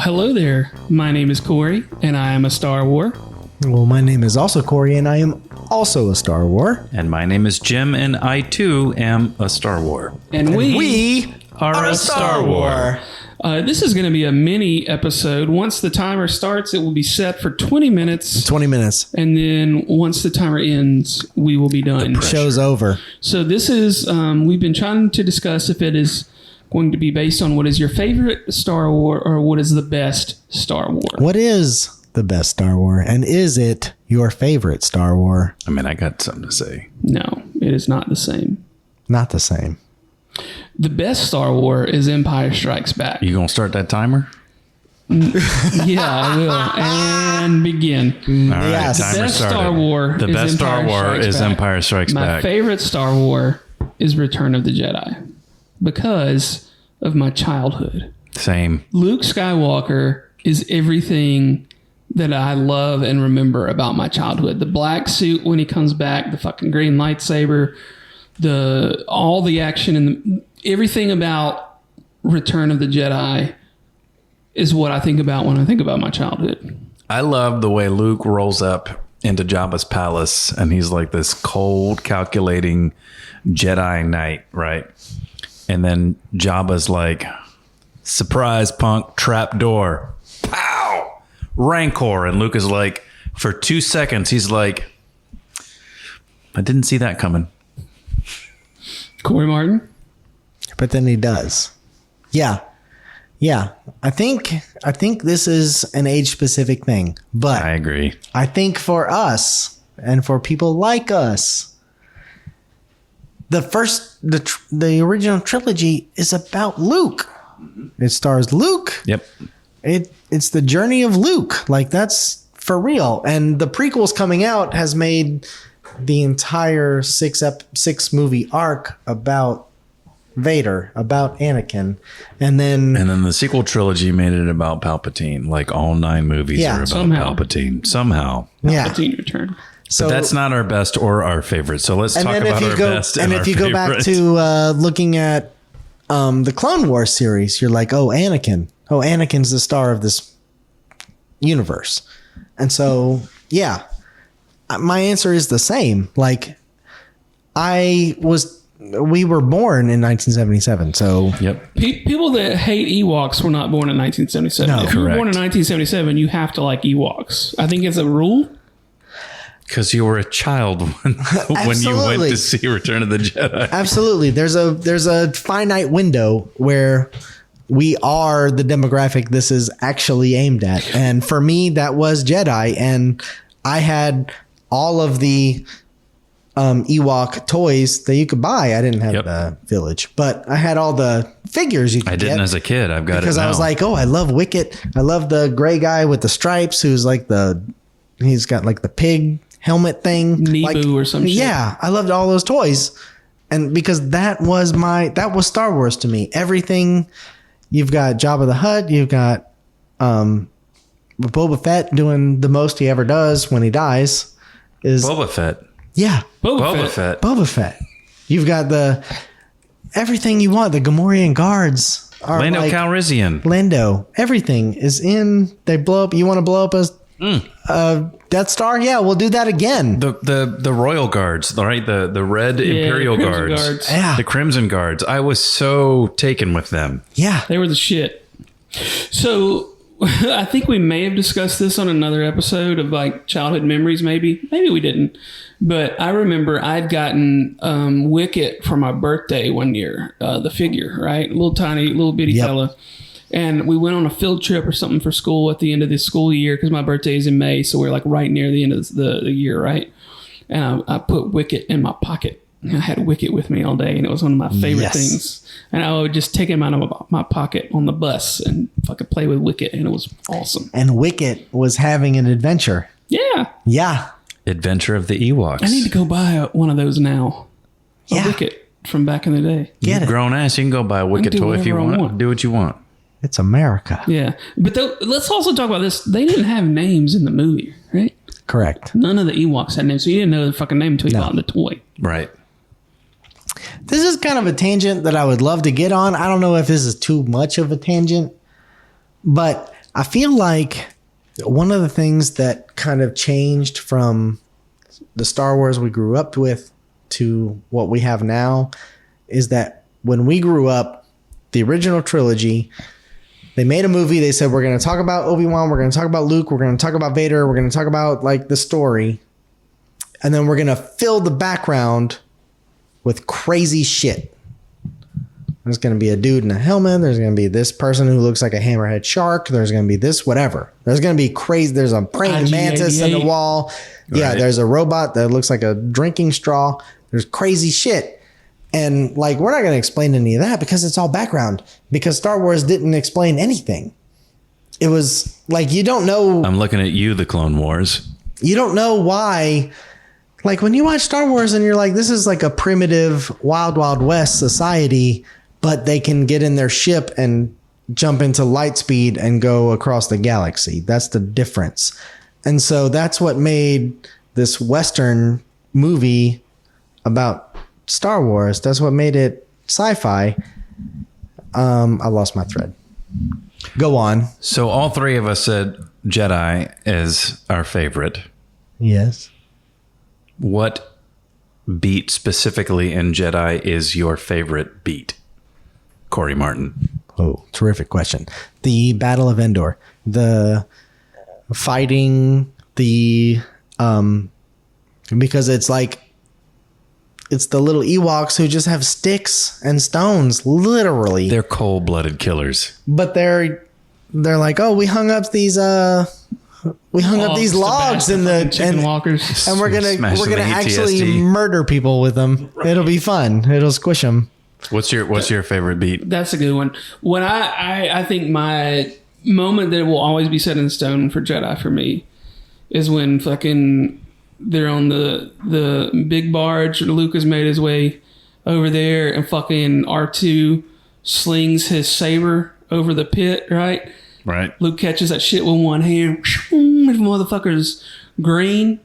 Hello there. My name is Corey, and I am a Star War. Well, my name is also Corey, and I am also a Star War. And my name is Jim, and I too am a Star War. And we are a Star War. This is going to be a mini episode. Once the timer starts, it will be set for 20 minutes. 20 minutes. And then once the timer ends, we will be done. Show's over. So this is, we've been trying to discuss if it is going to be based on what is your favorite Star War or what is the best Star War. What is the best Star War? And is it your favorite Star War? I mean, I got something to say. No, it is not the same. Not the same. The best Star War is Empire Strikes Back. You gonna start that timer? Yeah, I will. And begin. All right, Yes. timer The best started. Star War The is best Star Empire War Strikes is Back. Empire Strikes My Back. favorite Star War is Return of the Jedi because of my childhood. Same. Luke Skywalker is everything that I love and remember about my childhood. The black suit when he comes back, the fucking green lightsaber, all the action and everything about Return of the Jedi is what I think about when I think about my childhood. I love the way Luke rolls up into Jabba's palace, and he's like this cold, calculating Jedi Knight, right? And then Jabba's like, surprise, punk, trap door. Pow! Rancor. And Luke is like, for 2 seconds, he's like, I didn't see that coming. Corey Martin? But then he does. Yeah. Yeah. I think this is an age-specific thing. But I agree. I think for us and for people like us, the original trilogy is about Luke. It stars Luke. Yep. It's the journey of Luke. Like, that's for real. And the prequels coming out has made the entire six movie arc about Vader, about Anakin. And then the sequel trilogy made it about Palpatine. Like all 9 movies are about somehow. Palpatine. Somehow. yeah. Palpatine Return. So But that's not our best or our favorite. So let's talk about our best and our if you go back favorite. to looking at the Clone Wars series, you're like, oh, Anakin. Oh, Anakin's the star of this universe. And so, yeah, my answer is the same. Like, we were born in 1977. So, Yep. People that hate Ewoks were not born in 1977. No. If you were born in Correct. 1977, you have to like Ewoks. I think it's a rule. Because you were a child when you went Absolutely. to see Return of the Jedi. absolutely, there's a finite window where we are the demographic this is actually aimed at. And for me, that was Jedi. And I had all of the Ewok toys that you could buy. I didn't have Yep. the village, but I had all the figures you could I didn't get. as a kid. I've got Because it now. I was like, oh, I love Wicket. I love the gray guy with the stripes who's like he's got like the pig helmet thing. Naboo like, or some shit. Yeah, I loved all those toys. And because that was Star Wars to me. Everything, you've got Jabba the Hutt, you've got Boba Fett doing the most he ever does when he dies. Is Boba Fett. yeah, Boba Fett. Boba Fett. You've got everything you want. The Gamorrean guards are Lando like, Calrissian. Lando, everything is in. They blow up. You want to blow up a Death Star? Yeah, we'll do that again. The Royal Guards, right? The Red Imperial the Crimson Guards. Guards. Yeah. The Crimson Guards. I was so taken with them. Yeah, They were the shit. So I think we may have discussed this on another episode of like childhood memories. Maybe we didn't. But I remember I'd gotten Wicket for my birthday one year, the figure, right? Little tiny, little bitty Yep. fella. And we went on a field trip or something for school at the end of the school year because my birthday is in May. So we're like right near the end of the year, right? And I put Wicket in my pocket. I had Wicket with me all day, and it was one of my favorite Yes. things. And I would just take him out of my pocket on the bus and fucking play with Wicket, and it was awesome. and Wicket was having an adventure. Yeah. Yeah, Adventure of the Ewoks. I need to go buy one of those now. A Yeah. Wicket from back in the day. get it. Grown ass, you can go buy a Wicked do toy if you whatever I want. want. Do what you want. It's America. Yeah. But let's also talk about this. They didn't have names in the movie, right? Correct. None of the Ewoks had names, so you didn't know the fucking name until you bought the toy. Right. This is kind of a tangent that I would love to get on. I don't know if this is too much of a tangent, but I feel like one of the things that kind of changed from the Star Wars we grew up with to what we have now is that when we grew up, the original trilogy, they made a movie. They said, we're going to talk about Obi-Wan. We're going to talk about Luke. We're going to talk about Vader. We're going to talk about like the story. And then we're going to fill the background with crazy shit. There's going to be a dude in a helmet. There's going to be this person who looks like a hammerhead shark. There's going to be this, whatever. There's going to be crazy. There's a praying mantis in the wall. Yeah, Right. there's a robot that looks like a drinking straw. There's crazy shit. And like, we're not going to explain any of that because it's all background. Because Star Wars didn't explain anything. It was like, you don't know. I'm looking at you, the Clone Wars. You don't know why. Like when you watch Star Wars and you're like, this is like a primitive Wild Wild West society, but they can get in their ship and jump into light speed and go across the galaxy. That's the difference. And so that's what made this Western movie about Star Wars. That's what made it sci-fi. I lost my thread. Go on. So all three of us said Jedi is our favorite. Yes. What beat specifically in Jedi is your favorite beat? Corey Martin. Oh, terrific question. The Battle of Endor. The fighting the because it's like it's the little Ewoks who just have sticks and stones, literally. They're cold-blooded killers. But they're like, oh, we hung up these logs in the chicken walkers. and we're gonna Smashing the actually AT-ST. murder people with them. It'll be fun. It'll squish them. What's your favorite beat? That's a good one. When I think my moment that will always be set in stone for Jedi for me is when fucking they're on the big barge. Luke has made his way over there and fucking R2 slings his saber over the pit, right? Right. Luke catches that shit with one hand. The motherfucker's green.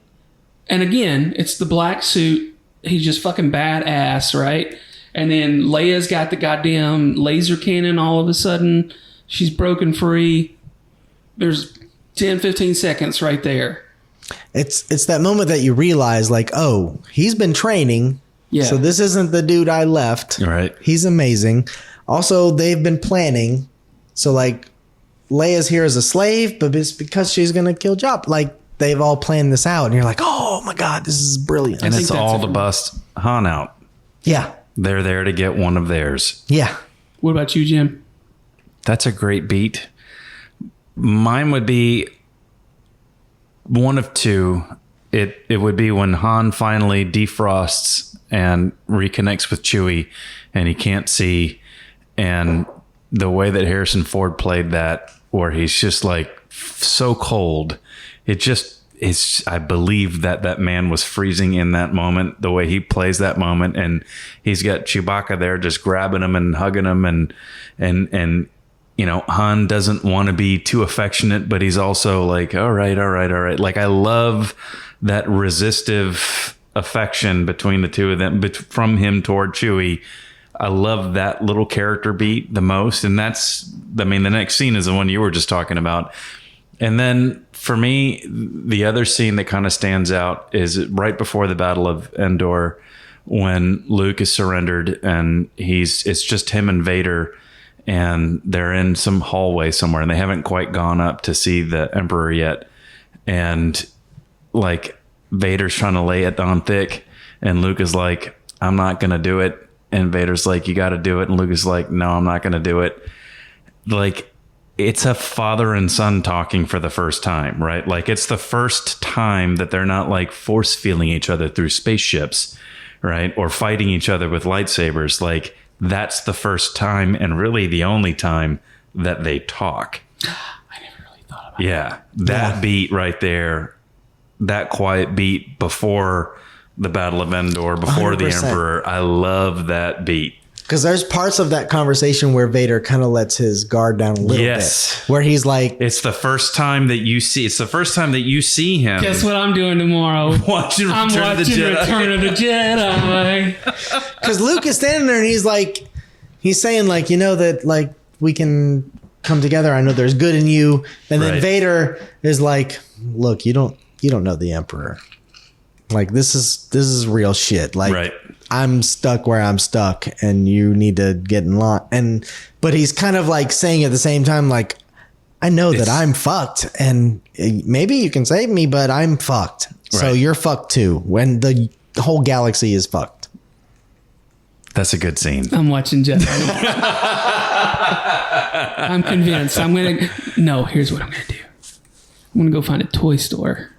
And again, it's the black suit. He's just fucking badass, right? And then Leia's got the goddamn laser cannon all of a sudden. She's broken free. There's 10, 15 seconds right there. It's that moment that you realize, like, oh, he's been training. Yeah. So this isn't the dude I left. Right. He's amazing. Also, they've been planning. So, like, Leia's here as a slave, but it's because she's going to kill Jabba. Like, they've all planned this out. And you're like, oh, my God, this is brilliant. And it's that's all it. to bust Han out. Yeah. They're there to get one of theirs. Yeah. What about you, Jim? That's a great beat. Mine would be one of two. It would be when Han finally defrosts and reconnects with Chewie and he can't see. And the way that Harrison Ford played that, where he's just like so cold, it just is. I believe that man was freezing in that moment, the way he plays that moment. And he's got Chewbacca there just grabbing him and hugging him. And you know, Han doesn't want to be too affectionate, but he's also like, all right. Like, I love that resistive affection between the two of them, from him toward Chewie. I love that little character beat the most. And the next scene is the one you were just talking about. And then for me, the other scene that kind of stands out is right before the Battle of Endor, when Luke is surrendered and it's just him and Vader, and they're in some hallway somewhere and they haven't quite gone up to see the Emperor yet. And like Vader's trying to lay it on thick and Luke is like, I'm not going to do it. And Vader's like, you got to do it. And Luke is like, no, I'm not going to do it. Like, it's a father and son talking for the first time, right? Like, it's the first time that they're not like force feeling each other through spaceships, right? Or fighting each other with lightsabers. Like, that's the first time and really the only time that they talk. I never really thought about That beat right there, that quiet beat before the Battle of Endor, before the 100%. Emperor. I love that beat. Because there's parts of that conversation where Vader kind of lets his guard down a little Yes. bit. Where he's like, It's the first time that you see him. Guess what I'm doing tomorrow? Watching I'm Return of the watching Jedi. Return of the Jedi. because Luke is standing there and he's saying like, you know, that like we can come together. I know there's good in you. And then Right. Vader is like, look, you don't know the Emperor. Like this is real shit. Like Right. I'm stuck where I'm stuck and you need to get in line. But he's kind of like saying at the same time, like, I know that I'm fucked and maybe you can save me, but I'm fucked. So Right. you're fucked too. When the whole galaxy is fucked. That's a good scene. I'm watching Jedi. I'm convinced. No, here's what I'm going to do. I'm going to go find a toy store.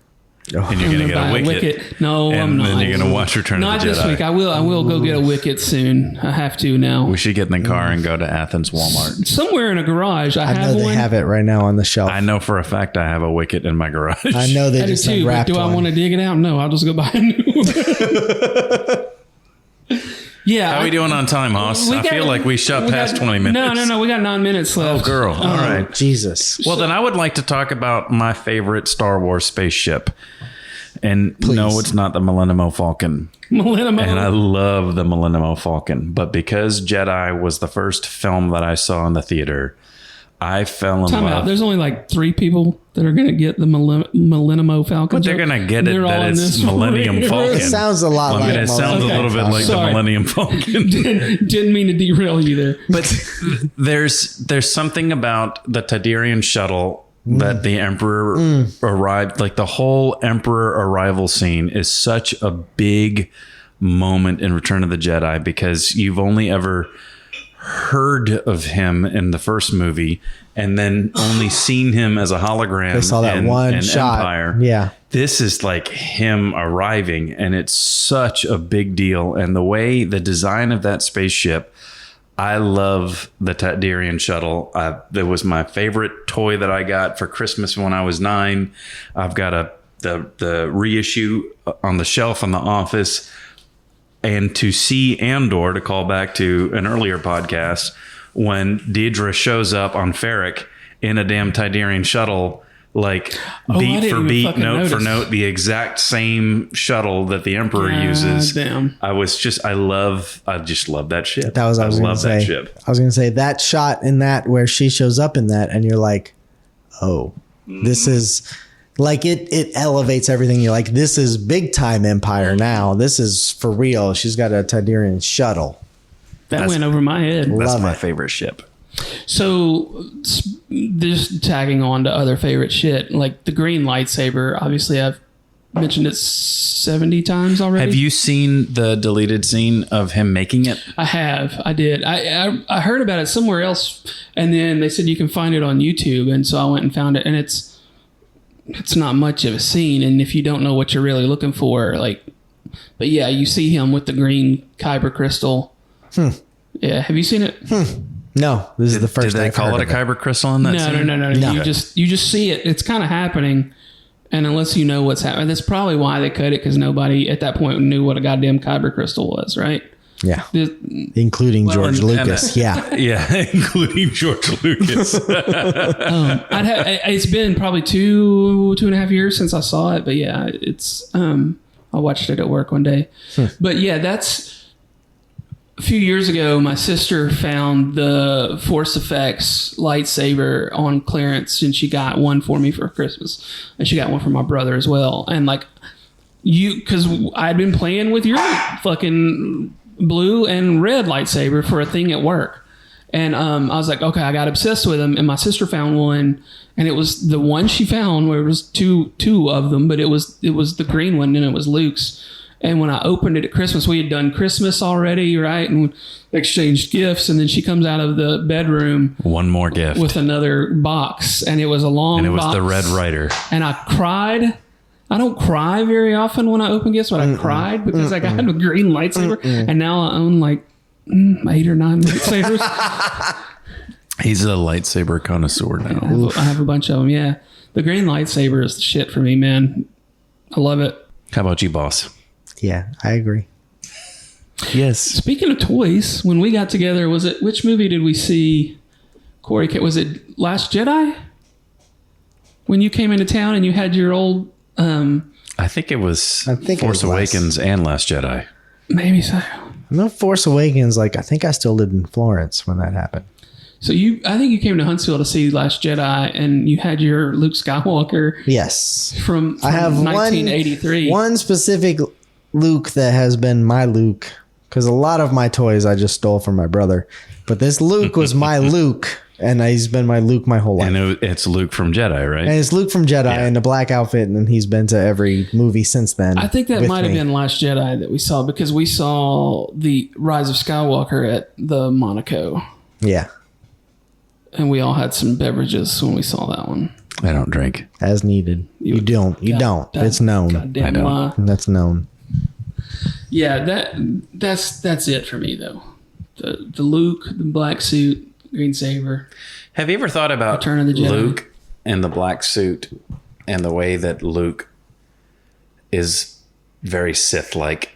And you're I'm going to gonna get buy a Wicket. No, and I'm not. then you're going to watch Return Not of the Jedi. this week. I will go get a Wicket soon. I have to now. We should get in the car and go to Athens Walmart. Somewhere in a garage. I I know have they one. have it right now on the shelf. I know for a fact I have a Wicket in my garage. I know they I do just too. But unwrapped do I one. want to dig it out? No, I'll just go buy a new one. Yeah. How are we doing on time, Hoss? I feel like we shot past 20 minutes. No. We got 9 minutes left. Oh, girl. All right. Jesus. Well, then I would like to talk about my favorite Star Wars spaceship. And no, it's not the Millennium Falcon. Millennium. And I love the Millennium Falcon. But because Jedi was the first film that I saw in the theater, I fell in Time love. out. There's only like 3 people that are going to get the Millennium Falcon. But they're joke. going to get it They're all that in it's this Millennium room. Falcon. It sounds a lot I mean, like it sounds a Okay. little bit like Sorry. the Millennium Falcon. Didn't mean to derail you there. But there's something about the Tidarian shuttle that the Emperor arrived, like the whole Emperor arrival scene is such a big moment in Return of the Jedi because you've only ever heard of him in the first movie and then only seen him as a hologram. They saw that one shot. Empire. Yeah. This is like him arriving, and it's such a big deal. And the way the design of that spaceship, I love the Tidarian shuttle. That was my favorite toy that I got for Christmas when I was 9. I've got the reissue on the shelf in the office. And to see Andor, to call back to an earlier podcast, when Deidre shows up on Ferric in a damn Tidarian shuttle, like I beat didn't for even beat, fucking note for notice. note, the exact same shuttle that the Emperor God uses. damn. I just love that ship. That was I was going to that say. ship. I was going to say that shot in that where she shows up in that, and you're like, oh, this is like it elevates everything. You're like, this is big time Empire now. This is for real. She's got a Tidarian shuttle. That went over my head. That's Love my it. favorite ship. So, just tagging on to other favorite shit, like the green lightsaber. Obviously, I've mentioned it 70 times already. Have you seen the deleted scene of him making it? I have. I did. I heard about it somewhere else, and then they said you can find it on YouTube, and so I went and found it, and it's not much of a scene, and if you don't know what you're really looking for, like, but yeah, you see him with the green kyber crystal. Yeah, have you seen it? No, this is the first. Did they I've call heard it a of it. kyber crystal in that No, scene? no. No. You just see it. It's kind of happening, and unless you know what's happening, that's probably why they cut it, because nobody at that point knew what a goddamn kyber crystal was, right? Yeah, The- including George and- Lucas. Yeah, Yeah, including George Lucas. It's been probably 2.5 years since I saw it, but yeah, it's I watched it at work one day. But yeah, that's a few years ago. My sister found the Force Effects lightsaber on clearance, and she got one for me for Christmas, and she got one for my brother as well. And like because I'd been playing with your fucking blue and red lightsaber for a thing at work. And I was like, okay, I got obsessed with them. And my sister found one, and it was the one she found where it was two of them, but it was the green one, and it was Luke's. And when I opened it at Christmas, we had done Christmas already, right? And exchanged gifts. And then she comes out of the bedroom One more gift. with another box, and it was a long and it was box. the Red Rider. And I cried. I don't cry very often when I open gifts, but I cried because I got a green lightsaber, and now I own like 8 or 9 lightsabers. He's a lightsaber connoisseur now. I have a bunch of them. Yeah, the green lightsaber is the shit for me, man. I love it. How about you, boss? yeah, I agree. Yes. Speaking of toys, when we got together, which movie did we see? Corey, was it Last Jedi? When you came into town and you had your old, I think it was Force Awakens and Last Jedi. maybe so. I know Force Awakens. Like I think I still lived in Florence when that happened. So I think you came to Huntsville to see Last Jedi, and you had your Luke Skywalker Yes. from I have 1983. one specific Luke that has been my Luke, because a lot of my toys I just stole from my brother. But this Luke was my Luke, and he's been my Luke my whole life. And it's Luke from Jedi, right? And it's Luke from Jedi in the black outfit, and he's been to every movie since then. I think that with might have me. been Last Jedi that we saw, because we saw the Rise of Skywalker at the Monaco, Yeah, and we all had some beverages when we saw that one. I don't drink. as needed. You don't. You don't. It's known. Goddamn I don't. lie. That's known. Yeah, that's it for me though. The Luke, the black suit, green saber. Have you ever thought about Return of the Jedi. Luke and the black suit and the way that Luke is very Sith-like?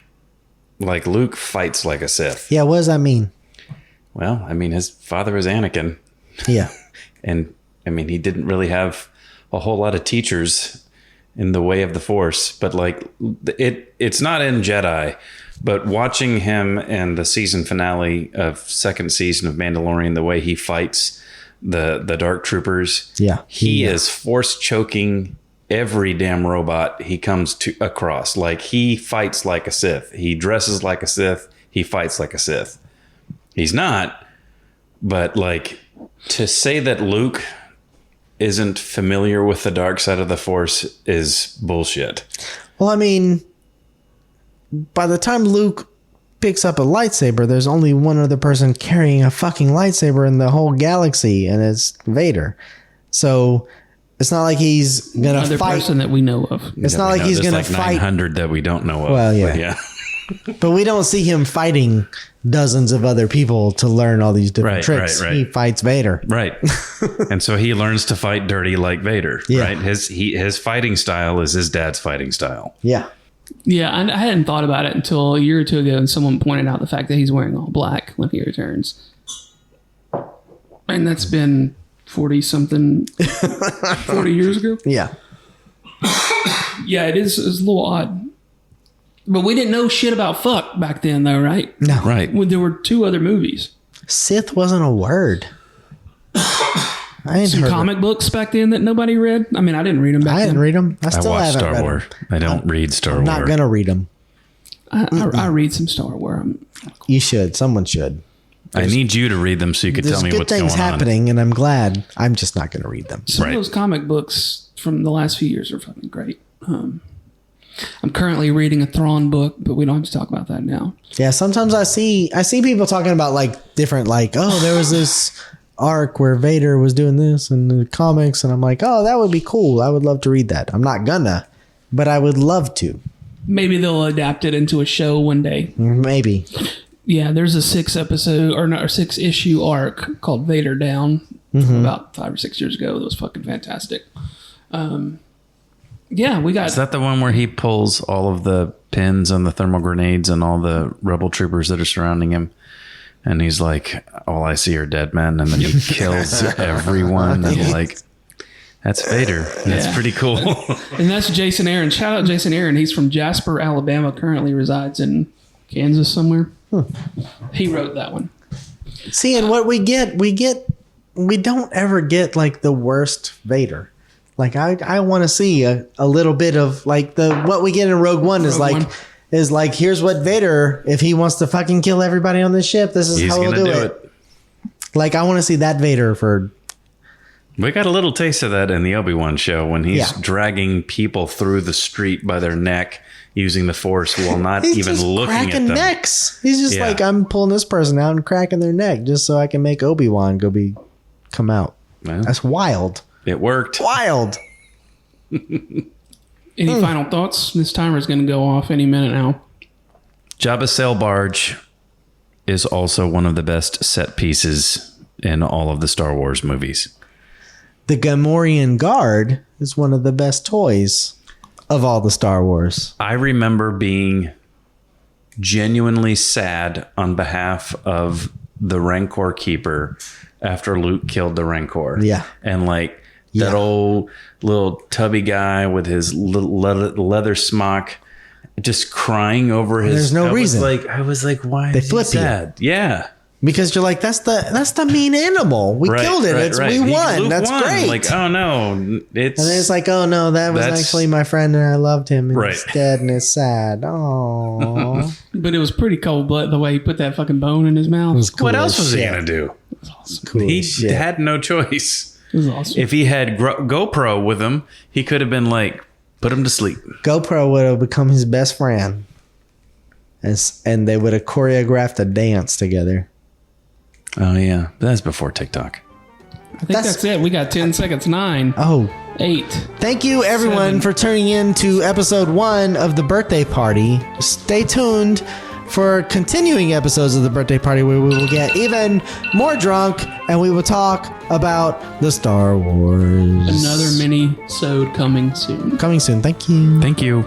Like Luke fights like a Sith. Yeah, what does that mean? Well, I mean, his father was Anakin. Yeah. And I mean, he didn't really have a whole lot of teachers in the way of the Force, but like it's not in Jedi, but watching him in the season finale of second season of Mandalorian, the way he fights the dark troopers, Yeah. he is force choking every damn robot he comes across. Like he fights like a Sith. He dresses like a Sith. He fights like a Sith. He's not, but like to say that Luke isn't familiar with the dark side of the Force is bullshit. Well, I mean, by the time Luke picks up a lightsaber, there's only one other person carrying a fucking lightsaber in the whole galaxy, and it's Vader. So it's not like he's gonna Another fight. person that we know of. It's not like he's There's gonna like fight, 900 that we don't know of. Well, yeah. But yeah. but we don't see him fighting dozens of other people to learn all these different Right, tricks. right. He fights Vader. Right. And so he learns to fight dirty like Vader, Yeah. right? His fighting style is his dad's fighting style. Yeah. Yeah, I hadn't thought about it until a year or two ago, and someone pointed out the fact that he's wearing all black when he returns. And that's been 40 years ago. Yeah. Yeah, it's a little odd. But we didn't know shit about fuck back then, though, right? No. Right. When there were 2 other movies. Sith wasn't a word. I ain't Some heard comic books back then that nobody read. I mean, I didn't read them back I then. didn't read them. I I still watch haven't Star read Wars. them. I don't read Star I'm Wars. not gonna read them. I read some Star Wars. You should. Someone should. I need you to read them so you can There's tell me good what's things going on. happening, and I'm glad. I'm just not going to read them. Some Right. of those comic books from the last few years are fucking great. I'm currently reading a Thrawn book, but we don't have to talk about that now. Yeah, sometimes I see people talking about like different, like, oh, there was this arc where Vader was doing this in the comics, and I'm like, oh, that would be cool. I would love to read that. I'm not gonna, but I would love to. Maybe they'll adapt it into a show one day. Maybe. Yeah, there's a 6-issue arc called Vader Down from about 5 or 6 years ago. That was fucking fantastic. Yeah, we got. Is that the one where he pulls all of the pins and the thermal grenades and all the rebel troopers that are surrounding him? And he's like, all I see are dead men. And then he kills everyone. And like, that's Vader. That's Yeah. pretty cool. And that's Jason Aaron. Shout out Jason Aaron. He's from Jasper, Alabama. Currently resides in Kansas somewhere. He wrote that one. See, and what we don't ever get like the worst Vader. Like I want to see a little bit of like what we get in Rogue One is Rogue One. here's what Vader, if he wants to fucking kill everybody on this ship, this is He's how he'll going to do do it. it. Like I want to see that Vader for. We got a little taste of that in the Obi-Wan show when he's dragging people through the street by their neck using the Force while not He's even just looking at cracking them. necks. He's just Yeah. like, I'm pulling this person out and cracking their neck just so I can make Obi-Wan come out. Well, That's wild. it worked. Wild. Any final thoughts? This timer is going to go off any minute now. Jabba's sail barge is also one of the best set pieces in all of the Star Wars movies. The Gamorrean Guard is one of the best toys of all the Star Wars. I remember being genuinely sad on behalf of the Rancor Keeper after Luke killed the Rancor. Yeah. And like that Yeah. old little tubby guy with his little leather smock just crying over his... There's no reason. I was like, why They is he flip you. sad? Yeah. Because you're like, that's the mean animal. We killed it. We won. Luke That's won. great. Like, oh no, And then it's like, oh no, that was actually my friend and I loved him and he's dead and it's sad. Oh. But it was pretty cold blood the way he put that fucking bone in his mouth. what else was he gonna do? Cool He shit. had no choice. It was awesome. If he had GoPro with him, he could have been like, put him to sleep. GoPro would have become his best friend. And they would have choreographed a dance together. Oh yeah, that's before TikTok. I think that's it. We got 10 seconds. 9. Oh. 8. Thank you, everyone, 7. for tuning in to episode 1 of The Birthday Party. Stay tuned for continuing episodes of The Birthday Party where we will get even more drunk and we will talk about the Star Wars. Another mini-sode coming soon. Coming soon. Thank you. Thank you.